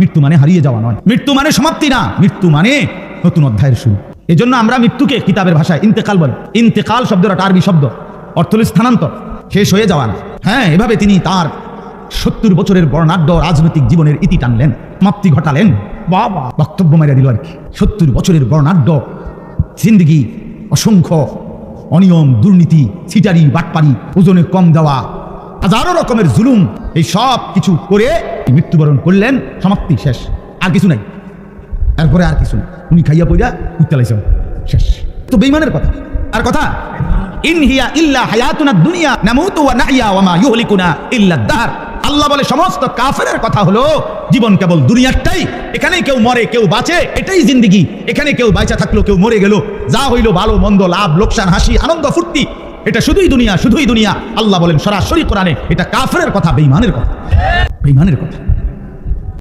মৃত্যু মানে হারিয়ে যাওয়া নয়, মৃত্যু মানে সমাপ্তি না, মৃত্যু মানে নতুন অধ্যায়ের শুরু। এই জন্য আমরা মৃত্যুকে কিতাবের ভাষায় ইন্তেকাল বলি। ইন্তেকাল শব্দটা আরবি শব্দ, অর্থ হল স্থানান্তর, শেষ হয়ে যাওয়া না। হ্যাঁ, এভাবে তিনি তার 70 বছরের বর্ণাঢ্য রাজনৈতিক জীবনের ইতি টানলেন, সমাপ্তি ঘটালেন। বাবা বক্তব্য মেরে দিল আর কি। 70 বছরের বর্ণাঢ্য জিন্দেগি, অসংখ্য অনিয়ম, দুর্নীতি, ছিটারি, বাটপারি, ওজনে কম দেওয়া, হাজারো রকমের জুলুম, এই সব কিছু করে মৃত্যুবরণ করলেন। সমাপ্তি, শেষ, আর কিছু নাই। এরপরে আর কিছু না, উনি খাইয়া পইয়া উত্তালাইছেন, শেষ। তো বেঈমানের কথা আর কথা, ইন হিয়া ইল্লা হায়াতুনা দুনিয়া নামুতু ওয়া নাহইয়া ওয়া মা ইউহলিকুনা ইল্লা দাহর। আল্লাহ বলে সমস্ত কাফেরের কথা হলো জীবন কেবল দুনিয়াটাই, এখানে কেউ মরে কেউ বাঁচে, এটাই জিন্দেগি। এখানে কেউ বাইচা থাকলো, কেউ মরে গেল, যা হইল ভালো মন্দ, লাভ লোকসান, হাসি আনন্দ ফুর্তি, এটা শুধুই দুনিয়া, শুধুই দুনিয়া। আল্লাহ বলেন সরাসরি কোরআনে, এটা কাফেরের কথা, বেঈমানের কথা, বেঈমানের কথা।